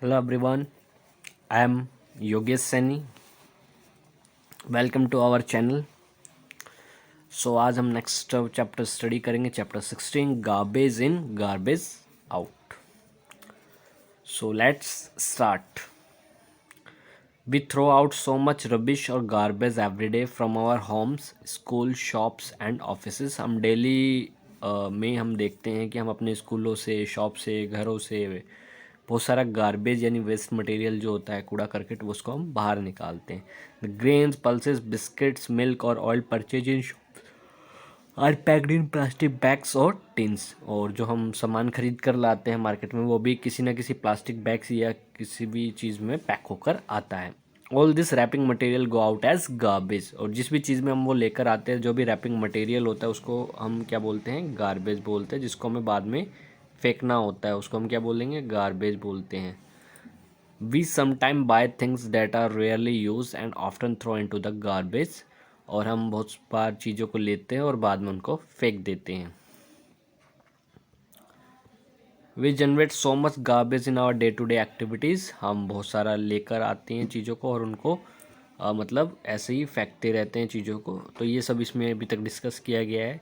Hello everyone, I am Yogesh Saini. Welcome to our channel. So आज हम next chapter study करेंगे, chapter 16 garbage in garbage out. So let's start. We throw out so much rubbish और garbage every day from our homes, school, shops and offices. हम daily में हम देखते हैं कि हम अपने स्कूलों से, शॉप से, घरों से बहुत सारा गार्बेज यानी वेस्ट मटेरियल जो होता है, कूड़ा करकट, उसको हम बाहर निकालते हैं. The grains, pulses, biscuits, milk और oil purchase in are packed in plastic bags और टिन्स. और जो हम सामान खरीद कर लाते हैं मार्केट में, वो भी किसी न किसी प्लास्टिक बैग्स या किसी भी चीज़ में पैक होकर आता है. All this wrapping material go out as garbage. और जिस भी चीज़ में हम वो लेकर आते हैं, जो भी रैपिंग मटेरियल होता है, उसको हम क्या बोलते हैं? गार्बेज बोलते हैं. जिसको हमें बाद में फेंकना होता है, उसको हम क्या बोलेंगे? गार्बेज बोलते हैं. We sometime buy things that are rarely use and often throw into the garbage. और हम बहुत बार चीज़ों को लेते हैं और बाद में उनको फेंक देते हैं. We generate so much garbage in our day to day activities. हम बहुत सारा लेकर आते हैं चीज़ों को और उनको मतलब ऐसे ही फेंकते रहते हैं चीज़ों को. तो ये सब इसमें अभी तक डिस्कस किया गया है.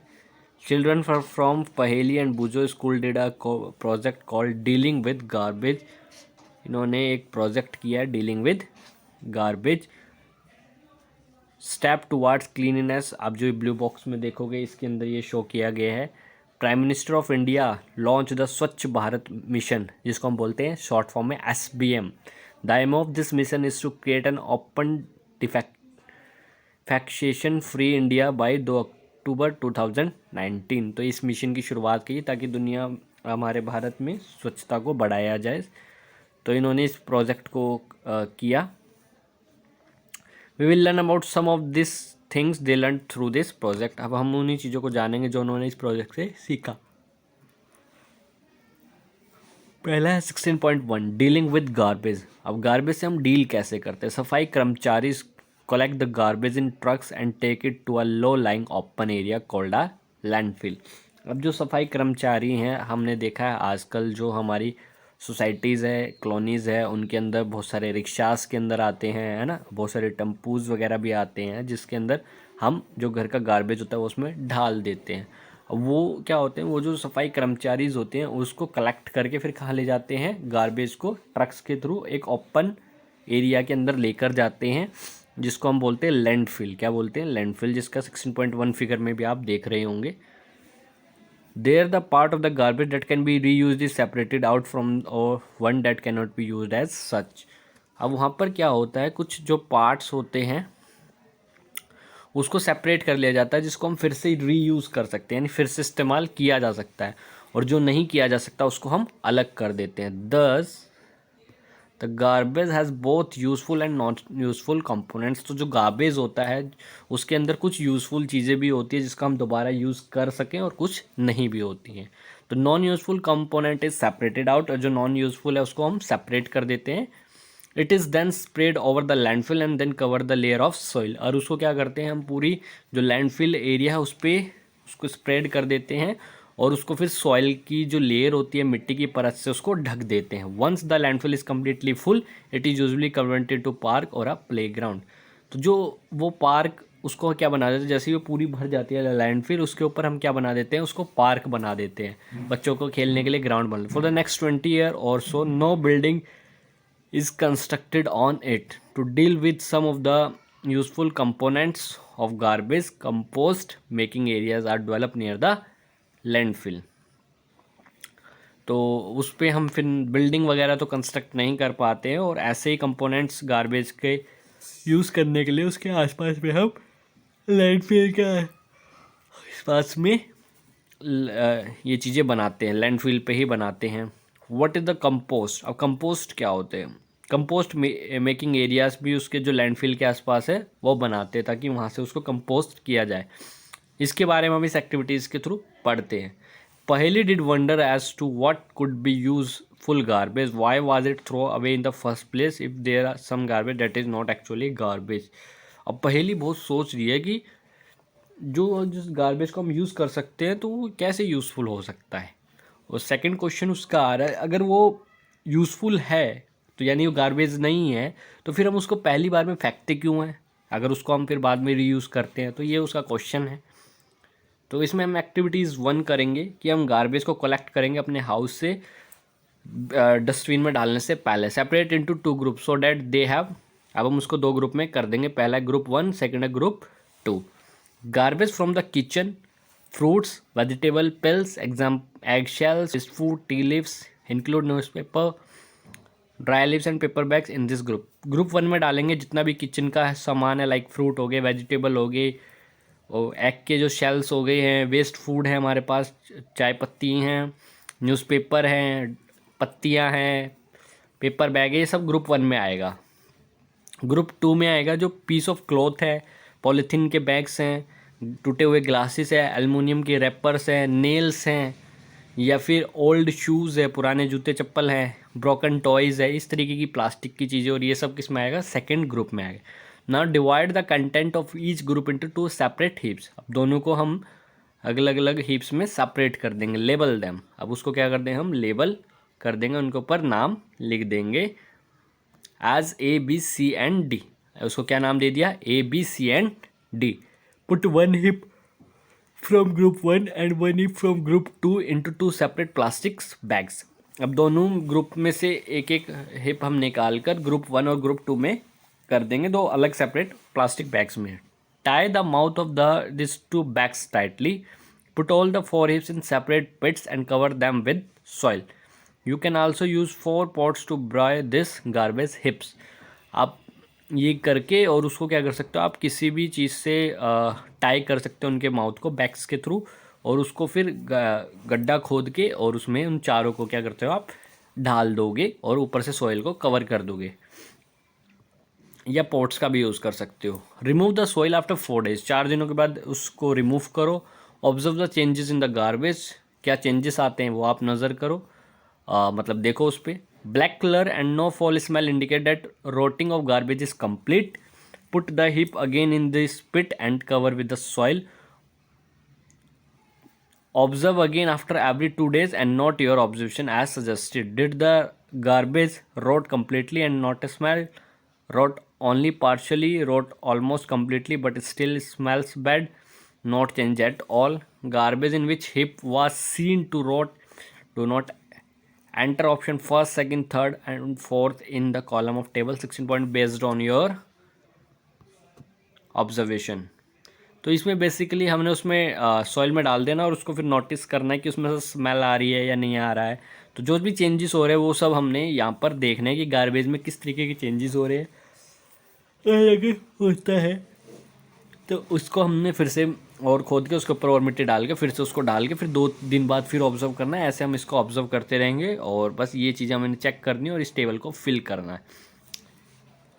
Children from Paheli and Boojho school did a project called dealing with garbage. इन्होंने एक प्रोजेक्ट किया dealing with garbage. Step towards cleanness. आप जो ब्लू बॉक्स में देखोगे, इसके अंदर ये शो किया गया है. Prime minister of India launch the Swachh Bharat mission, जिसको हम बोलते हैं शॉर्ट फॉर्म में SBM. The aim of this mission is to create an open defecation free India by 2 October 2019. तो इस मिशन की शुरुआत की ताकि दुनिया, हमारे भारत में स्वच्छता को बढ़ाया जाए. तो इन्होंने इस प्रोजेक्ट को किया. We will learn about some of this things they learn through this project. अब हम उन्हीं चीज़ों को जानेंगे जो उन्होंने इस प्रोजेक्ट से सीखा. पहला है 16.1 डीलिंग विद गार्बेज. अब गार्बेज से हम डील कैसे करते हैं? सफाई कर्मचारी collect the garbage in trucks and take it to a low lying open area called a landfill. अब जो सफाई कर्मचारी हैं, हमने देखा है आजकल जो हमारी सोसाइटीज़ है, कॉलोनीज़ है, उनके अंदर बहुत सारे रिक्शास के अंदर आते हैं, है ना, बहुत सारे टेम्पूज वगैरह भी आते हैं, जिसके अंदर हम जो घर का गार्बेज होता है वो उसमें ढाल देते हैं. वो क्या होते हैं, वो जो सफाई कर्मचारीज होते हैं उसको कलेक्ट करके फिर कहाँ ले जाते हैं? गार्बेज को ट्रक्स के थ्रू एक ओपन एरिया के अंदर लेकर जाते हैं, जिसको हम बोलते हैं लैंडफिल. क्या बोलते हैं? लैंडफिल, जिसका 16.1 फिगर में भी आप देख रहे होंगे. There the part of the garbage that can be reused is separated out from और one that can not be used as such. अब वहाँ पर क्या होता है, कुछ जो पार्ट्स होते हैं उसको सेपरेट कर लिया जाता है, जिसको हम फिर से रीयूज़ कर सकते हैं, यानी फिर से इस्तेमाल किया जा सकता है. और जो नहीं किया जा सकता उसको हम अलग कर देते हैं. दस the garbage has both useful and not useful components. तो जो गार्बेज होता है उसके अंदर कुछ यूज़फुल चीज़ें भी होती है जिसका हम दोबारा यूज़ कर सकें, और कुछ नहीं भी होती हैं. तो non useful component is separated out, और जो नॉन यूज़फुल है उसको हम सेपरेट कर देते हैं. It is then spread over the landfill and then cover the layer of soil. और उसको क्या करते हैं हम, पूरी जो लैंडफिल एरिया है उस पर उसको स्प्रेड कर देते हैं, और उसको फिर सॉइल की जो लेयर होती है, मिट्टी की परत से उसको ढक देते हैं. Once the landfill is completely full, it is usually converted to park और अ प्ले ग्राउंड. तो जो वो पार्क, उसको क्या बना देते हैं, जैसे ही वो पूरी भर जाती है लैंडफिल, उसके ऊपर हम क्या बना देते हैं? उसको पार्क बना देते हैं, बच्चों को खेलने के लिए ग्राउंड बना. फॉर द नेक्स्ट 20 ईयर और so no building is constructed on it. To deal with some of the useful components of garbage, compost making areas are developed near the landfill. तो उस पर हम फिर बिल्डिंग वगैरह तो construct नहीं कर पाते हैं, और ऐसे ही कंपोनेंट्स गार्बेज के यूज़ करने के लिए उसके आसपास में हम लैंडफिल के आसपास में ये चीज़ें बनाते हैं, लैंडफिल पे ही बनाते हैं. What is the compost? अब कंपोस्ट क्या होते हैं? कंपोस्ट मेकिंग एरियाज भी उसके जो लैंडफिल के आसपास है वो बनाते हैं, ताकि वहाँ से उसको कंपोस्ट किया जाए. इसके बारे में हम इस एक्टिविटीज़ के थ्रू पढ़ते हैं. Paheli did wonder as to what could be useful garbage, why was it throw away in the first place if there are some garbage that is not actually garbage. अब पहली बहुत सोच रही है कि जो जिस गार्बेज को हम यूज़ कर सकते हैं तो वो कैसे यूज़फुल हो सकता है. और सेकंड क्वेश्चन उसका आ रहा है, अगर वो यूज़फुल है तो यानी वो गार्बेज नहीं है, तो फिर हम उसको पहली बार में फेंकते क्यों हैं अगर उसको हम फिर बाद में रीयूज़ करते हैं? तो ये उसका क्वेश्चन है। तो इसमें हम एक्टिविटीज़ 1 करेंगे कि हम गार्बेज को कलेक्ट करेंगे अपने हाउस से डस्टबिन में डालने से पहले। Separate into 2 group so that they have, अब हम उसको 2 ग्रुप में कर देंगे। पहला है ग्रुप 1, सेकंड है group 2। Garbage from the kitchen, fruits, vegetable pills, exam egg shells, food, tea leaves, include newspaper, dry leaves and paper bags in this group. Group 1 में डालेंगे जितना भी किचन का सामान है, लाइक फ्रूट हो गए, वेजिटेबल हो गए, और एग के जो शेल्स हो गए हैं, वेस्ट फूड है हमारे पास, चाय पत्ती हैं, न्यूज़पेपर हैं, पत्तियां हैं, पेपर बैग है, ये सब ग्रुप 1 में आएगा। ग्रुप 2 में आएगा जो पीस ऑफ क्लॉथ है, पॉलीथीन के बैग्स हैं, टूटे हुए ग्लासेस है, एल्युमिनियम के रैपर्स हैं, नेल्स हैं, या फिर ओल्ड शूज़ है, पुराने जूते चप्पल हैं, ब्रोकन टॉयज़ है, इस तरीके की प्लास्टिक की चीज़ें, और ये सब किस में आएगा? सेकेंड ग्रुप में आएगा। Now divide the content of each group into 2 separate heaps. अब दोनों को हम अलग अलग हीप्स में सेपरेट कर देंगे। लेबल देम, अब उसको क्या कर देंगे? हम लेबल कर देंगे, उनके ऊपर नाम लिख देंगे as A B C and D. उसको क्या नाम दे दिया? A B C and D. Put 1 heap from group 1 and 1 heap from group 2 into 2 separate plastics bags. अब दोनों ग्रुप में से एक एक हिप हम निकाल कर ग्रुप 1 और ग्रुप 2 में कर देंगे, 2 अलग सेपरेट प्लास्टिक बैग्स में। Tie the mouth of this 2 bags tightly, put all the 4 heaps in separate pits and cover them with soil. You can also use 4 pots to bury this garbage heaps. आप ये करके और उसको क्या कर सकते हो? आप किसी भी चीज़ से टाई कर सकते हो उनके माउथ को बैग्स के थ्रू, और उसको फिर गड्ढा खोद के और उसमें उन चारों को क्या करते हो? आप ढाल दोगे और ऊपर से सॉइल को कवर कर दोगे, या पॉट्स का भी यूज़ कर सकते हो। Remove the soil after 4 days, 4 दिनों के बाद उसको रिमूव करो। Observe the changes in the garbage, क्या चेंजेस आते हैं वो आप नज़र करो, मतलब देखो उस पर। Black colour and no foul smell indicate that rotting of garbage is complete. Put the heap again in this pit and cover with the soil. Observe again after every 2 days and note your observation as suggested. Did the garbage rot completely and not smell? Rot only partially, rot almost completely but still smells bad, not change at all. Garbage in which heap was seen to rot, do not enter option first, second, third and fourth in the column of table 16 point based on your observation. तो इसमें basically हमने उसमें soil में डाल देना और उसको फिर नोटिस करना है कि उसमें से स्मेल आ रही है या नहीं आ रहा है। तो जो भी चेंजेस हो रहे हैं वो सब हमने यहाँ पर देखना है कि गार्बेज में किस तरीके के चेंजेस हो रहे हैं होता है। तो उसको हमने फिर से और खोद के उसके ऊपर और मिट्टी डाल के फिर से उसको डाल के फिर 2 दिन बाद फिर ऑब्जर्व करना है। ऐसे हम इसको ऑब्जर्व करते रहेंगे और बस ये चीज़ें हमें चेक करनी है और इस टेबल को फिल करना है।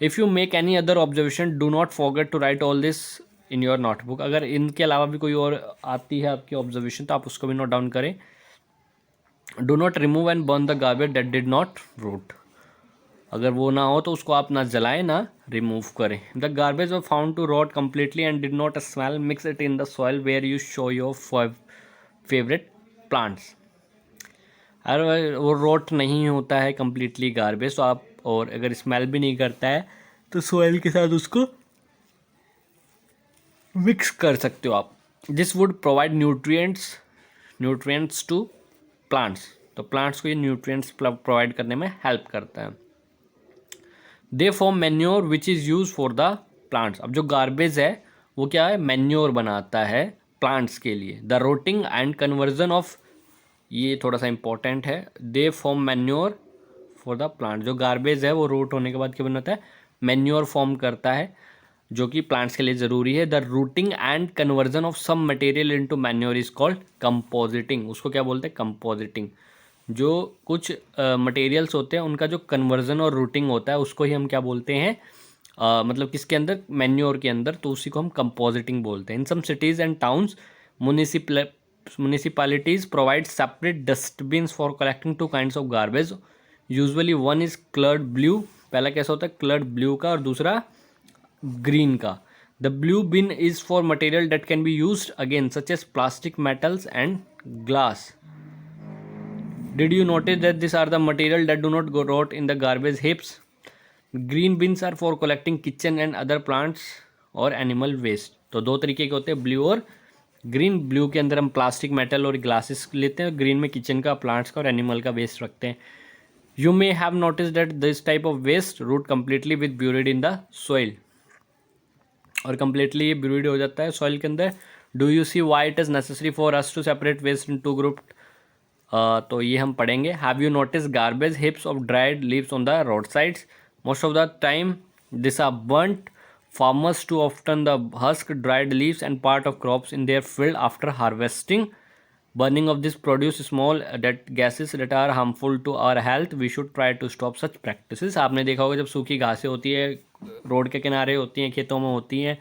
If you make any other observation do not forget to write all this in your notebook. अगर इनके अलावा भी कोई और आती है आपकी ऑब्जर्वेशन तो आप उसको भी नोट डाउन करें। Do not remove and burn the garbage that did not rot. अगर वो ना हो तो उसको आप ना जलाएं ना रिमूव करें। The garbage were found to rot completely and did not smell, mix it in the soil where you sow your favourite plants. अगर वो रोट नहीं होता है कम्प्लीटली गार्बेज तो आप, और अगर स्मेल भी नहीं करता है तो सॉइल के साथ उसको मिक्स कर सकते हो आप। This would provide nutrients to plants. तो प्लांट्स को ये न्यूट्रिएंट्स प्रोवाइड करने में हेल्प करता है। They form manure which is use for the plants. अब जो गार्बेज है वो क्या है? मैन्योर बनाता है प्लांट्स के लिए। द रोटिंग एंड कन्वर्जन ऑफ, ये थोड़ा सा इंपॉर्टेंट है, they form manure for the plant. जो गार्बेज है वो रोट होने के बाद क्या बनाता है? मैन्योर फॉर्म करता है, जो कि प्लांट्स के लिए ज़रूरी है। The rotting and conversion of some material into manure is called composting. उसको क्या बोलते हैं? कंपोजिटिंग। जो कुछ मटेरियल्स होते हैं उनका जो कन्वर्जन और रूटिंग होता है उसको ही हम क्या बोलते हैं? मतलब किसके अंदर? मैन्योर के अंदर। तो उसी को हम कंपोजिटिंग बोलते हैं। In some cities and towns municipalities provide separate dustbins for collecting 2 kinds of garbage. Usually one is colored blue, पहला कैसा होता है? colored blue का, और दूसरा green का। The blue bin is for material that can be used again such as plastic, metals and glass. Did you notice that these are the material that do not go rot in the garbage heaps? Green bins are for collecting kitchen and other plants और animal waste. तो दो तरीके के होते हैं, blue और green. Blue के अंदर हम प्लास्टिक, मेटल और ग्लासेस लेते हैं, ग्रीन में किचन का, प्लांट्स का और एनिमल का वेस्ट रखते हैं. You may have noticed that this type of waste root completely with buried in the soil. और completely ये buried हो जाता है soil के अंदर. Do you see why it is necessary for us to separate waste into groups? तो ये हम पढ़ेंगे. Have you noticed garbage heaps of dried leaves on the roadsides? Most of the time these are burnt. Farmers too often the husk, dried leaves and part of crops in their field after harvesting. Burning of this produce small that gases that are harmful to our health. We should try to stop such practices. आपने देखा होगा जब सूखी घासें होती है, road के किनारे होती हैं, खेतों में होती हैं,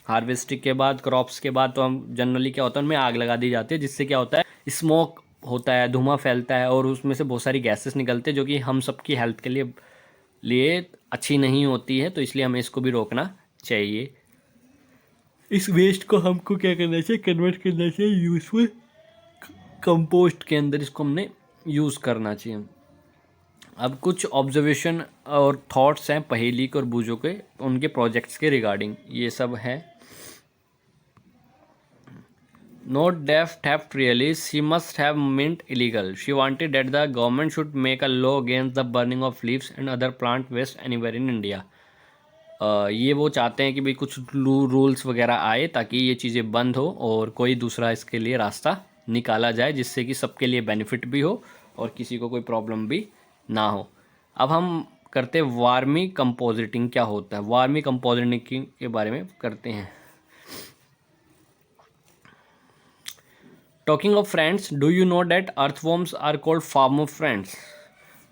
हार्वेस्टिंग के बाद, क्रॉप्स के बाद, तो हम जनरली क्या होता है, उनमें आग लगा दी जाती है, जिससे क्या होता है, स्मोक होता है, धुआं फैलता है और उसमें से बहुत सारी गैसेस निकलते हैं जो कि हम सबकी हेल्थ के लिए अच्छी नहीं होती है. तो इसलिए हमें इसको भी रोकना चाहिए. इस वेस्ट को हमको क्या करना चाहिए, कन्वर्ट करना चाहिए यूजफुल कंपोस्ट के अंदर. इसको हमने यूज़ करना चाहिए. अब कुछ ऑब्जर्वेशन और थॉट्स हैं पहेली के और बूझों के, उनके प्रोजेक्ट्स के रिगार्डिंग ये सब है. Not the theft really, she must have meant illegal. She wanted that the government should make a law against the burning of leaves and other plant waste anywhere in India. ये वो चाहते हैं कि भाई कुछ रूल्स वगैरह आए ताकि ये चीज़ें बंद हो और कोई दूसरा इसके लिए रास्ता निकाला जाए, जिससे कि सबके लिए बेनिफिट भी हो और किसी को कोई प्रॉब्लम भी ना हो. अब हम करते हैं वार्मी कंपोजिटिंग. क्या होता है वार्मी कंपोजिटिंग के बारे में करते हैं. Talking of friends, do you know that earthworms are called farmer friends?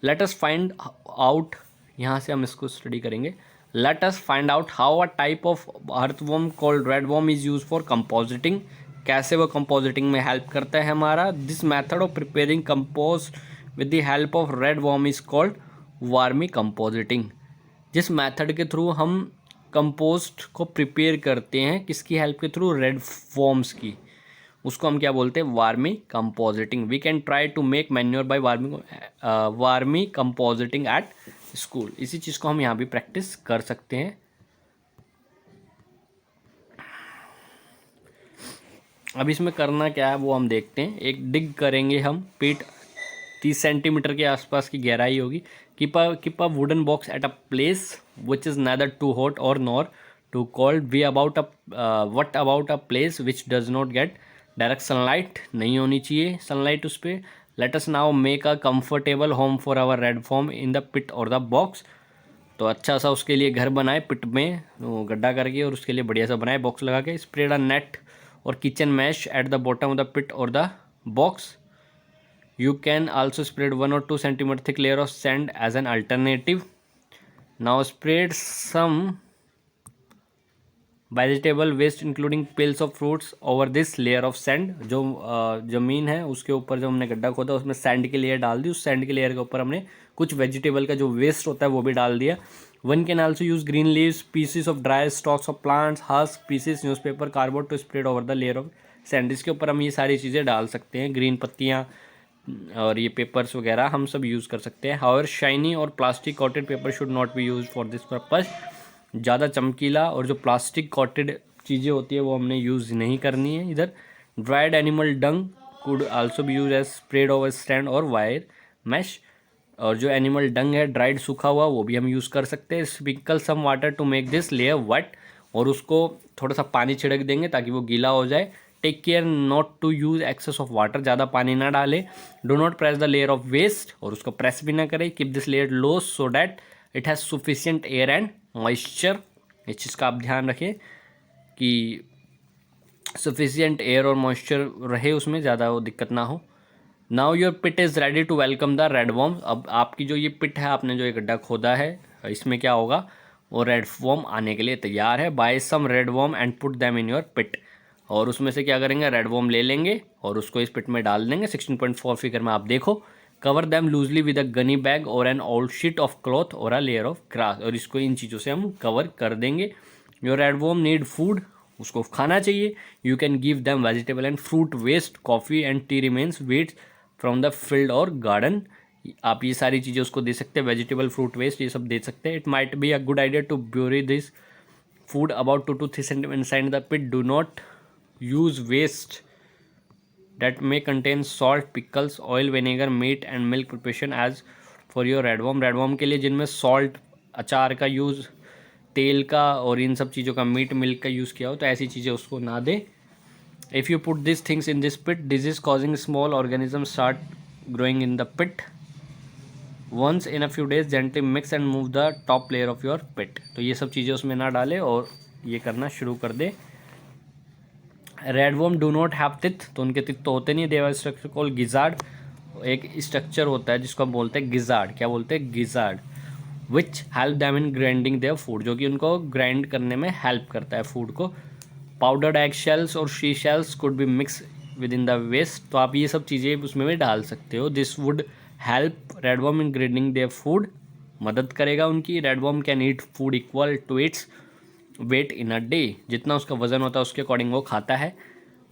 Let us find out. यहाँ से हम इसको स्टडी करेंगे. Let us find out how a type of earthworm called redworm is used for compositing. कैसे वो compositing में help करता है हमारा. This method of preparing compost with the help of redworm is called wormy compositing. जिस method के through हम compost को prepare करते हैं, किसकी help के थ्रू, redworms की, उसको हम क्या बोलते हैं, vermicomposting. We can try to make manure by vermicomposting at school. इसी चीज़ को हम यहाँ भी प्रैक्टिस कर सकते हैं. अब इसमें करना क्या है वो हम देखते हैं. एक डिग करेंगे हम, पिट 30 सेंटीमीटर के आसपास की गहराई होगी. Keep a wooden box at a place which is neither too hot और nor too cold. What about a place which does not get direct sunlight, नहीं होनी चाहिए सनलाइट उस पर. Let us now make a comfortable home for our redworm in the pit और the box. तो अच्छा सा उसके लिए घर बनाए, पिट में गड्ढा करके और उसके लिए बढ़िया सा बनाए बॉक्स लगा के. स्प्रेड अ नेट और kitchen mesh at the bottom of the pit और the box. You can also spread 1 or 2 centimeter thick layer of sand as an alternative. Now spread some vegetable waste including peels of fruits over this layer of sand. जो ज़मीन है उसके ऊपर जो हमने गड्ढा खोदा उसमें सैंड की लेयर डाल दी. उस सैंड की लेयर के ऊपर हमने कुछ वेजिटेबल का जो वेस्ट होता है वो भी डाल दिया. One can also use green leaves, pieces of dry stalks of plants, husk, pieces, newspaper, cardboard to spread over the layer of sand. इसके ऊपर हम ये सारी चीज़ें डाल सकते हैं, ग्रीन पत्तियाँ और ये पेपर्स वगैरह हम सब यूज़ कर सकते हैं. हाउएवर शाइनी और plastic coated paper should not be use for this purpose. ज़्यादा चमकीला और जो प्लास्टिक कॉटेड चीज़ें होती है वो हमने यूज़ नहीं करनी है इधर. Dried animal dung could also be use as spread over sand और वायर मैश. और जो एनिमल डंग है ड्राइड सूखा हुआ वो भी हम यूज़ कर सकते हैं. Sprinkle some water to make this layer wet, और उसको थोड़ा सा पानी छिड़क देंगे ताकि वो गीला हो जाए. Take care not to use excess of water, ज़्यादा पानी ना डालें. Do not press the layer of waste, और उसको प्रेस भी ना करें. Keep this layer low so that it has sufficient air and moisture. इस चीज़ का आप ध्यान रखें कि सफिशिएंट एयर और मॉइस्चर रहे उसमें, ज़्यादा वो दिक्कत ना हो. Now your pit is ready to welcome the red worm. अब आपकी जो ये पिट है, आपने जो ये गड्ढा खोदा है, इसमें क्या होगा, वो रेडवर्म आने के लिए तैयार है. Buy some red worm and put them in your pit. और उसमें से क्या करेंगे, रेडवर्म ले लेंगे और उसको इस पिट में डाल देंगे. 16.4 फिगर में आप देखो. Cover them loosely with a gunny bag और an old sheet of cloth और अ लेयर ऑफ ग्रास. और इसको इन चीज़ों से हम कवर कर देंगे. योर रेडवर्म नीड फूड, उसको खाना चाहिए. You can give them vegetable and fruit waste, coffee and tea remains weeds from the field और गार्डन। आप ये सारी चीज़ें उसको दे सकते हैं, वेजिटेबल, फ्रूट वेस्ट, ये सब दे सकते हैं। It might be a good idea to bury this food about 2 to 3 centimeters inside the pit. Do not use waste that may contain salt, pickles, oil, vinegar, meat and milk preparation as for your red worm. Red worm के लिए जिनमें salt, अचार का use, तेल का और इन सब चीज़ों का, मीट, मिल्क का यूज़ किया हो, तो ऐसी चीज़ें उसको ना दे। If you put this things in this pit, disease causing small organism start growing in the pit. Once in a few days gently mix and move the top layer of your pit. तो ये सब चीज़ें उसमें ना डाले और ये करना शुरू कर दे. Red worm do not have teeth, तो उनके टिथ तो होते नहीं. देवर स्ट्रक्चर कॉल गिजार्ड, एक स्ट्रक्चर होता है जिसको हम बोलते हैं गिजार्ड. क्या बोलते हैं? Gizzard. Which help them in grinding their food, जो कि उनको ग्राइंड करने में हेल्प करता है फूड को. पाउडर्ड एग शेल्स और sea shells could be mix with in the waste, तो आप ये सब चीज़ें उसमें भी डाल सकते हो. This would help red worm in grinding their food, मदद करेगा उनकी. Red worm can eat food equal to its weight in a day, जितना उसका वजन होता है उसके अकॉर्डिंग वो खाता है.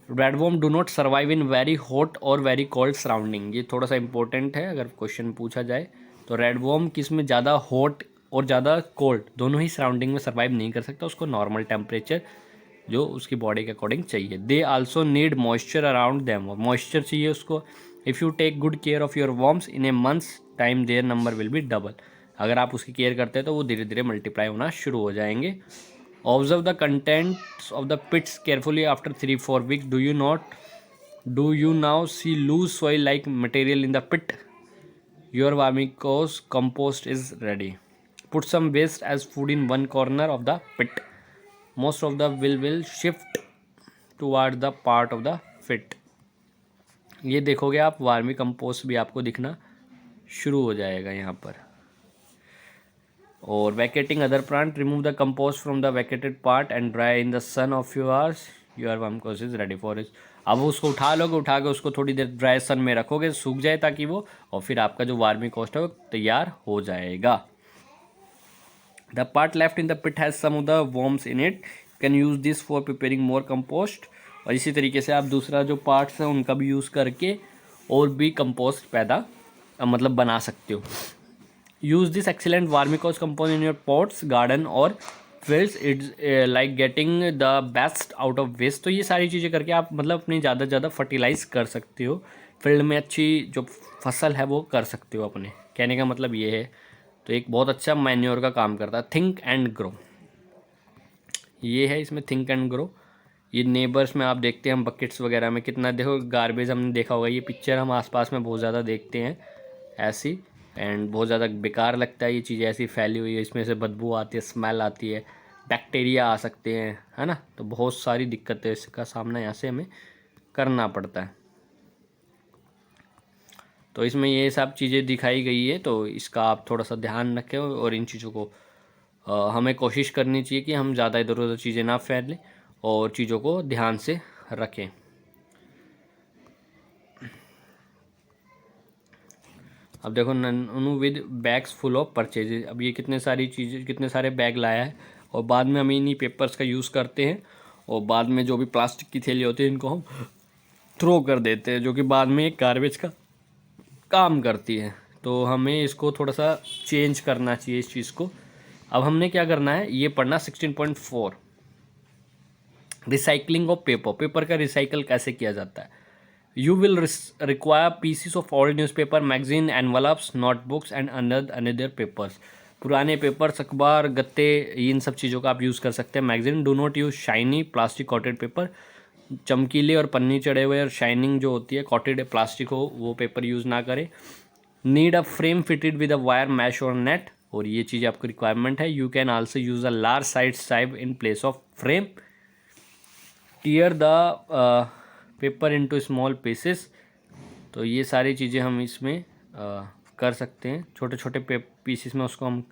Red worm do not survive in very hot और वेरी कोल्ड सराउंडिंग, ये थोड़ा सा इंपॉर्टेंट है अगर क्वेश्चन पूछा जाए तो. रेडवर्म किस में ज़्यादा हॉट और ज़्यादा कोल्ड दोनों ही सराउंडिंग में सर्वाइव नहीं कर सकता, उसको नॉर्मल टेम्परेचर जो उसकी बॉडी के अकॉर्डिंग चाहिए. They also need moisture around them, moisture चाहिए उसको. If you take good care of your worms in a months time their number will be double, अगर आप उसकी केयर करते हैं तो वो धीरे धीरे मल्टीप्लाई होना शुरू हो जाएंगे. Observe the contents of the pits carefully after 3-4 weeks. Do you now see loose soil like material in the pit? Your vermi compost is ready. Put some waste as food in one corner of the pit. Most of the will shift toward the part of the pit. ये देखोगे आप, vermi compost भी आपको दिखना शुरू हो जाएगा यहाँ पर. और vacating other plant, remove the compost from the vacated part and dry in the sun of few hours. Your vermicompost is ready for it. अब उसको उठा लोगे, उठा के उसको थोड़ी देर ड्राई सन में रखोगे, सूख जाए ताकि वो, और फिर आपका जो वर्मिकोस्ट है वो तैयार हो जाएगा. The part left in the pit has some of the worms in it, can use this for preparing more compost. और इसी तरीके से आप दूसरा जो पार्ट्स हैं उनका भी यूज़ करके और भी कंपोस्ट पैदा मतलब बना सकते हो. Use this excellent vermicompost compost in your pots, garden और fields. It's like getting the best out of waste. तो ये सारी चीज़ें करके आप मतलब अपनी ज़्यादा से ज़्यादा फर्टिलाइज कर सकते हो, फील्ड में अच्छी जो फसल है वो कर सकते हो अपने. कहने का मतलब ये है. तो एक बहुत अच्छा मैन्योर का काम करता है. थिंक एंड ग्रो, ये है इसमें थिंक एंड ग्रो. ये नेबर्स में आप देखते हैं हम बकेट्स वगैरह में कितना, देखो गार्बेज हमने देखा होगा, ये पिक्चर हम आसपास में बहुत ज़्यादा देखते हैं ऐसी. एंड बहुत ज़्यादा बेकार लगता है ये चीज़ें ऐसी फैली हुई है, इसमें से बदबू आती है, स्मेल आती है, बैक्टीरिया आ सकते हैं, है ना. तो बहुत सारी दिक्कतें इसका सामना यहाँ से हमें करना पड़ता है. तो इसमें ये सब चीज़ें दिखाई गई है, तो इसका आप थोड़ा सा ध्यान रखें. और इन चीज़ों को हमें कोशिश करनी चाहिए कि हम ज़्यादा इधर उधर चीज़ें ना फैलें और चीज़ों को ध्यान से रखें. अब देखो Nannu with bags full of purchases. अब ये कितने सारी चीज़ें, कितने सारे बैग लाया है, और बाद में हम इन्हीं पेपर्स का यूज़ करते हैं, और बाद में जो भी प्लास्टिक की थैली होती है इनको हम थ्रो कर देते हैं, जो कि बाद में एक गार्बेज का काम करती है. तो हमें इसको थोड़ा सा चेंज करना चाहिए इस चीज़ को. अब हमने क्या करना है, ये पढ़ना 16.4, रिसाइकलिंग ऑफ पेपर. पेपर का रिसाइकल कैसे किया जाता है. You will require pieces of old newspaper, magazine, envelopes, notebooks and another papers. पुराने पेपर्स, अखबार, गत्ते, इन सब चीज़ों का आप यूज़ कर सकते हैं. Magazine, do not use shiny plastic coated paper. चमकीले और पन्नी चढ़े हुए और शाइनिंग जो होती है, कॉटेड प्लास्टिक हो, वो पेपर यूज़ ना करें. Need a frame fitted with a wire mesh और नेट, और ये चीज़ आपको रिक्वायरमेंट है. You can also use a large size stipe in place of frame. Tier the paper into small pieces. तो ये सारी चीज़ें हम इसमें कर सकते हैं, छोटे छोटे पीसेस में उसको हम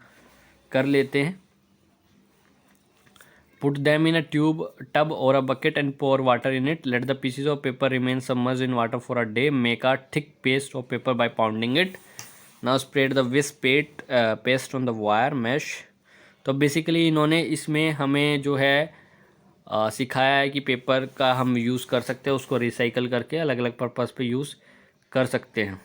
कर लेते हैं. Put them in a tub और a bucket and pour water in it. Let the pieces of paper remain submerged in water for a day. Make a thick paste of paper by pounding it. Now spread the whisk paste on the wire mesh. तो basically इन्होंने इसमें हमें जो है सिखाया है कि paper का हम यूज़ कर सकते हैं, उसको रिसाइकल करके अलग अलग पर्पज़ पे यूज़ कर सकते हैं।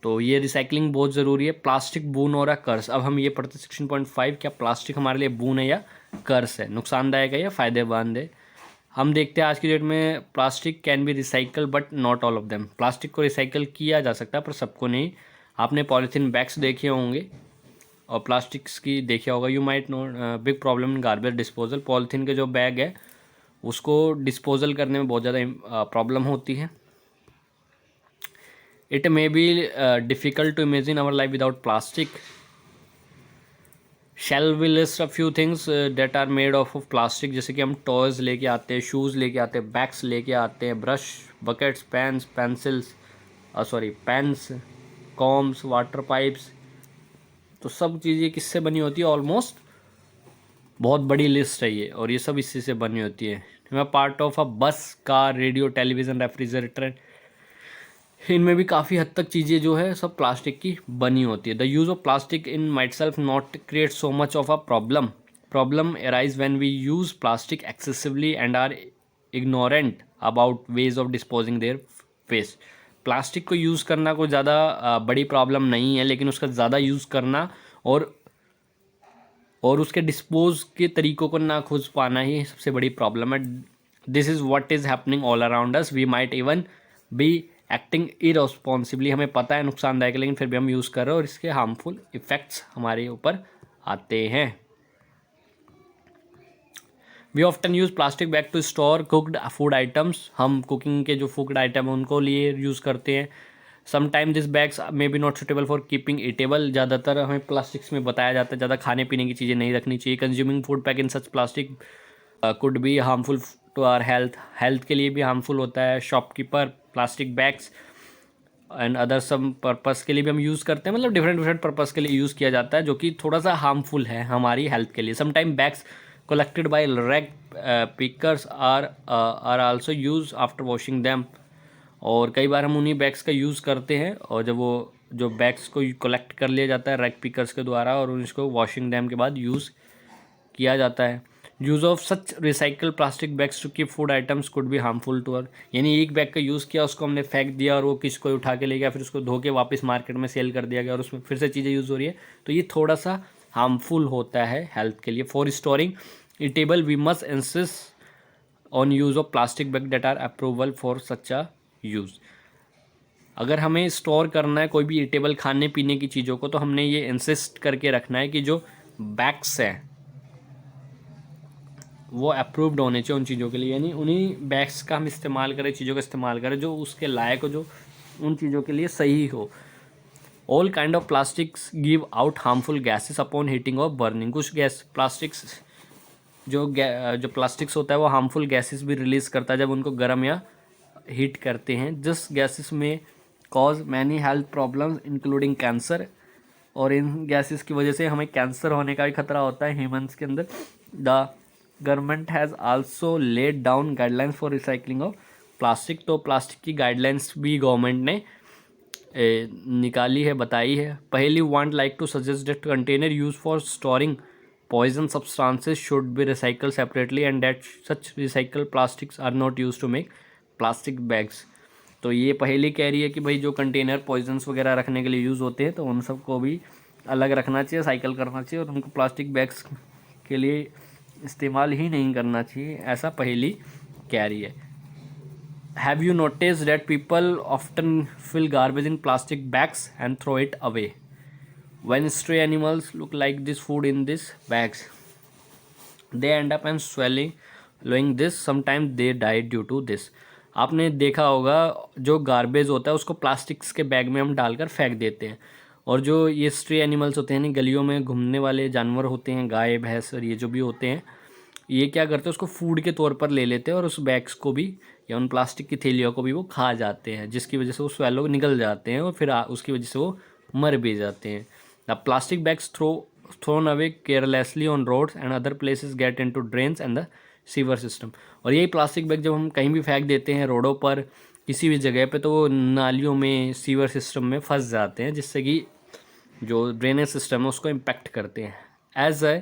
तो ये रिसाइकलिंग बहुत ज़रूरी है। प्लास्टिक बून और कर्स। अब हम ये पढ़ते 16.5, क्या प्लास्टिक हमारे लिए बून है या कर्स है, नुकसानदायक है या फ़ायदेमंद है। हम देखते हैं आज की डेट में plastic can be recycle but not all of them. Plastic को रिसाइकल किया जा सकता है पर सबको नहीं। आपने पॉलीथीन बैग्स देखे होंगे और प्लास्टिक्स की देखा होगा। You might know big problem in garbage disposal. Polythene के जो बैग है उसको डिस्पोजल करने में बहुत ज़्यादा प्रॉब्लम होती है। It may be difficult to imagine our life without plastic. Shall we list a few things that are made of plastic. जैसे कि हम टॉयज़ लेके आते हैं, शूज़ लेके आते हैं, बैग्स लेके आते हैं, brush, buckets, pens, pencils, pens, combs, water pipes. तो सब चीज़ें किससे बनी होती है? ऑलमोस्ट बहुत बड़ी लिस्ट है ये, और ये सब इसी से बनी होती है। मैं पार्ट ऑफ अ बस, कार, रेडियो, टेलीविज़न, रेफ्रिजरेटर, इनमें भी काफ़ी हद तक चीज़ें जो है सब प्लास्टिक की बनी होती है। The use of plastic in might self not create so much of a problem arise when we use plastic excessively and are ignorant about ways of disposing their waste. Plastic को use करना कोई ज़्यादा बड़ी problem नहीं है, लेकिन उसका ज़्यादा यूज़ करना और उसके डिस्पोज के तरीकों को ना खोज पाना ही सबसे बड़ी प्रॉब्लम है। This is what is happening all around us. We might even be acting irresponsibly. हमें पता है नुकसानदायक है, लेकिन फिर भी हम यूज़ कर रहे हैं और इसके हार्मफुल इफ़ेक्ट्स हमारे ऊपर आते हैं। We often use plastic bag to store cooked food items. हम कुकिंग के जो फूड आइटम है उनको लिए यूज़ करते हैं। Sometime this bags may be not suitable for keeping eatable. ज़्यादातर हमें प्लास्टिक्स में बताया जाता है ज़्यादा खाने पीने की चीज़ें नहीं रखनी चाहिए। Consuming food pack in such plastic could be harmful to our health के लिए भी हार्मफुल होता है। Shopkeeper plastic bags and other some purpose के लिए भी हम यूज़ करते हैं, मतलब डिफरेंट डिफरेंट पर्पस के लिए यूज़ किया जाता है, जो कि थोड़ा सा हार्मफुल है हमारी हेल्थ के लिए। Sometime bags collected by rag pickers are also use after washing them. और कई बार हम उन्हीं बैग्स का यूज़ करते हैं, और जब वो जो बैग्स को कलेक्ट कर लिया जाता है रैग पिकर्स के द्वारा और उसको वॉशिंग डैम के बाद यूज़ किया जाता है। Use of such recycle plastic bags to keep food items could be harmful to our. यानी एक बैग का यूज़ किया, उसको हमने फेंक दिया और वो किसी को उठा के ले गया, फिर उसको धो के वापस मार्केट में सेल कर दिया गया और उसमें फिर से चीज़ें यूज़ हो रही है, तो ये थोड़ा सा हार्मफुल होता है हेल्थ के लिए। For storing eatable we must insist on use of plastic bag that are approval for such a use. अगर हमें स्टोर करना है कोई भी ईटेबल खाने पीने की चीज़ों को, तो हमने ये इंसिस्ट करके रखना है कि जो बैग्स हैं वो अप्रूव्ड होने चाहिए उन चीज़ों के लिए। यानी उन्हीं बैग्स का हम इस्तेमाल करें, चीज़ों का इस्तेमाल करें जो उसके लायक हो, जो उन चीज़ों के लिए सही हो। All kind of plastics give out harmful gases upon heating और बर्निंग। कुछ गैस प्लास्टिक्स जो प्लास्टिक्स होता है वो हार्मफुल गैसेस भी रिलीज़ करता है जब उनको गर्म या हीट करते हैं। दिस गैसेस में cause many health problems including cancer. और इन गैसेस की वजह से हमें कैंसर होने का भी खतरा होता है ह्यूमंस के अंदर। The government has also laid down guidelines for recycling of plastic. तो प्लास्टिक की गाइडलाइंस भी गवर्नमेंट ने निकाली है, बताई है। Paheli want like to suggest that container use for storing poison substances should be recycled separately and that such recycled plastics are not used to make plastic bags। तो ये पहले कह रही है कि भाई जो कंटेनर पॉइजन्स वगैरह रखने के लिए यूज़ होते हैं तो उन सबको भी अलग रखना चाहिए, साइकिल करना चाहिए, और उनको प्लास्टिक बैग्स के लिए इस्तेमाल ही नहीं करना चाहिए, ऐसा पहली कह रही है। Have you notice that people often fill garbage in plastic bags and throw it away. When stray animals look like this food in these bags, they end up and swallowing this. Sometimes they die due to this। आपने देखा होगा जो garbage होता है उसको plastics के bag में हम डालकर फेंक देते हैं, और जो ये स्ट्रे एनिमल्स होते हैं नहीं, गलियों में घूमने वाले जानवर होते हैं, गाय भैंस और ये जो भी होते हैं, ये क्या करते हैं उसको फूड के तौर पर ले लेते हैं और उस बैग्स को भी या उन प्लास्टिक की थैलियों को भी वो खा जाते हैं, जिसकी वजह से वो स्वेलो निकल जाते हैं और फिर उसकी वजह से वो मर भी जाते हैं। The plastic bags thrown away carelessly on roads and other places get into drains and the sewer system. और यही प्लास्टिक बैग जब हम कहीं भी फेंक देते हैं रोडों पर किसी भी जगह पे, तो वो नालियों में सीवर सिस्टम में फंस जाते हैं, जिससे कि जो ड्रेनेज सिस्टम है उसको इम्पेक्ट करते हैं। As a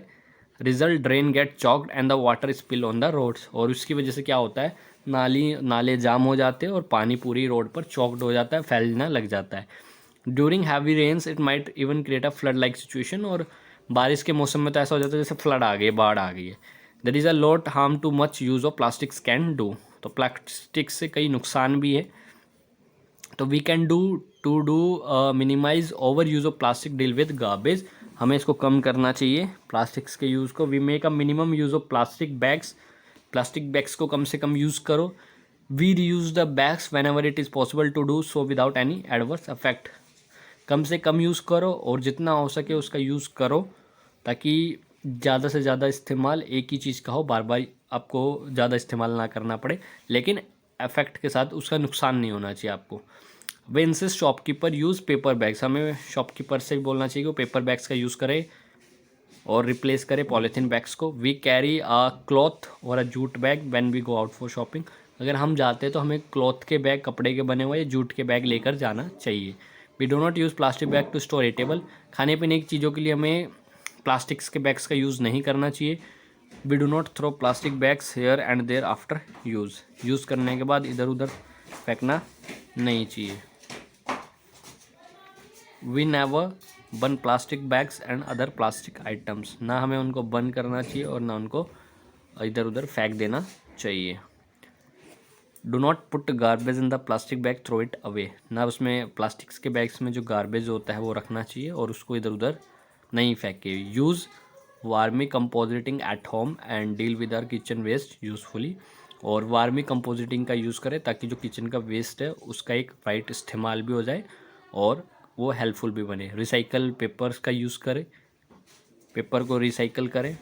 result drain get choked and the water spill on the roads, और उसकी वजह से क्या होता है, नाले जाम हो जाते हैं और पानी पूरी रोड पर चॉक्ड हो जाता है, फैलना लग जाता है। During heavy rains it might even create a flood like situation, और बारिश के मौसम में तो ऐसा हो जाता है जैसे फ्लड आ गई, बाढ़ आ गई है। There is a lot harm to much use of plastics can do, तो प्लास्टिक से कई नुकसान भी है। तो we can do minimise over use of plastic, deal with garbage, हमें इसको कम करना चाहिए प्लास्टिक्स के यूज़ को। We make a minimum use of plastic bags को कम से कम यूज़ करो। We reuse the bags whenever it is possible to do so without any adverse affect, कम से कम यूज़ करो और जितना हो सके उसका यूज़ करो, ताकि ज़्यादा से ज़्यादा इस्तेमाल एक ही चीज़ का हो, बार बार आपको ज़्यादा इस्तेमाल ना करना पड़े, लेकिन इफेक्ट के साथ उसका नुकसान नहीं होना चाहिए आपको। We insist shopkeeper use paper bags, हमें शॉपकीपर से बोलना चाहिए कि वो पेपर बैग्स का यूज़ करे और रिप्लेस करे पॉलीथीन बैग्स को। वी कैरी अ क्लॉथ और a jute bag when we go out for shopping, अगर हम जाते हैं तो हमें क्लॉथ के बैग, कपड़े के बने हुए या जूट के बैग लेकर जाना चाहिए। We do not use plastic bag to store eatable, खाने पीने की चीज़ों के लिए हमें प्लास्टिक्स के बैग्स का यूज़ नहीं करना चाहिए। We do not throw plastic bags here and there after use करने के बाद इधर उधर फेंकना नहीं चाहिए। We never burn plastic bags and other plastic items, ना हमें उनको बर्न करना चाहिए और ना उनको इधर उधर फेंक देना चाहिए। Do not put garbage in the plastic bag, throw it away, ना उसमें प्लास्टिक्स के बैग्स में जो गार्बेज होता है वो रखना चाहिए और उसको इधर उधर नहीं फेंके। Use vermi composting at home and deal with our kitchen waste usefully, और वार्मी कंपोजिटिंग का यूज़ करें ताकि जो किचन का वेस्ट है उसका एक राइट इस्तेमाल भी हो जाए और वो हेल्पफुल भी बने। रिसाइकल पेपर्स का यूज़ करें, पेपर को रिसाइकल करें।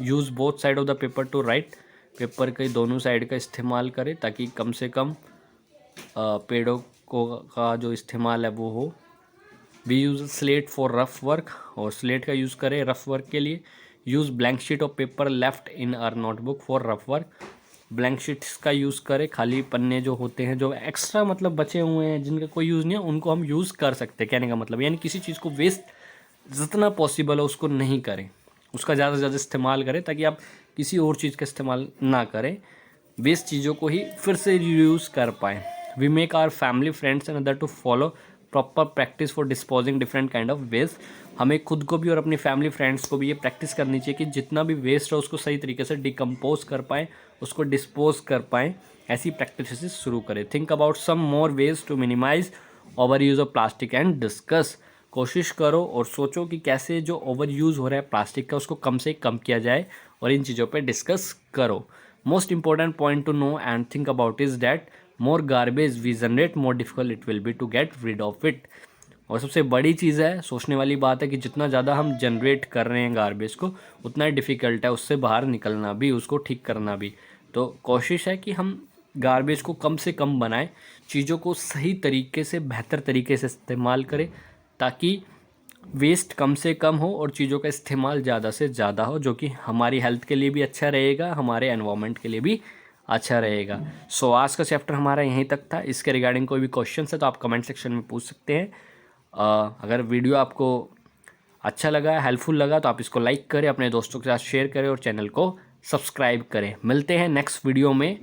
Use both side of the paper two right, paper के दोनों साइड का इस्तेमाल करें ताकि कम से कम पेड़ों को का जो इस्तेमाल है वो हो। We use slate for rough work, और स्लेट का यूज़ करें रफ वर्क के लिए। Use blank sheet of paper left in our notebook for rough work, blank sheets का यूज़ करें, खाली पन्ने जो होते हैं जो एक्स्ट्रा मतलब बचे हुए हैं जिनका कोई यूज़ नहीं है उनको हम यूज़ कर सकते हैं, कहने का मतलब यानी किसी चीज़ को वेस्ट जितना पॉसिबल है उसको नहीं करें, उसका ज़्यादा से ज़्यादा इस्तेमाल करें ताकि आप किसी और चीज़ का इस्तेमाल ना करें, वेस्ट चीज़ों को ही फिर से रीयूज़ कर पाएँ। We make our family friends and other to follow proper practice for disposing different kind of waste, हमें खुद को भी और अपनी फैमिली फ्रेंड्स को भी ये प्रैक्टिस करनी चाहिए कि जितना भी वेस्ट है उसको सही तरीके से डिकम्पोज कर पाएँ, उसको डिस्पोज कर पाएँ, ऐसी प्रैक्टिस शुरू करें। Think about some more ways to minimize over use of plastic and discuss, कोशिश करो और सोचो कि कैसे जो ओवर यूज़ हो रहा है प्लास्टिक का उसको कम से कम किया जाए और इन चीज़ों पे डिस्कस करो। Most important point to know and think about is that more garbage we generate more difficult it will be to get rid of it, और सबसे बड़ी चीज़ है, सोचने वाली बात है कि जितना ज़्यादा हम जनरेट कर रहे हैं गार्बेज को उतना ही डिफ़िकल्ट है उससे बाहर निकलना भी, उसको ठीक करना भी। तो कोशिश है कि हम गार्बेज को कम से कम बनाएं, चीज़ों को सही तरीके से बेहतर तरीके से इस्तेमाल करें ताकि वेस्ट कम से कम हो और चीज़ों का इस्तेमाल ज़्यादा से ज़्यादा हो, जो कि हमारी हेल्थ के लिए भी अच्छा रहेगा, हमारे एनवायरनमेंट के लिए भी अच्छा रहेगा। सो आज का चैप्टर हमारा यहीं तक था। इसके रिगार्डिंग कोई भी क्वेश्चन है तो आप कमेंट सेक्शन में पूछ सकते हैं। अगर वीडियो आपको अच्छा लगा, हेल्पफुल लगा तो आप इसको लाइक करें, अपने दोस्तों के साथ शेयर करें और चैनल को सब्सक्राइब करें। मिलते हैं नेक्स्ट वीडियो में।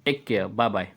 Take care, bye bye.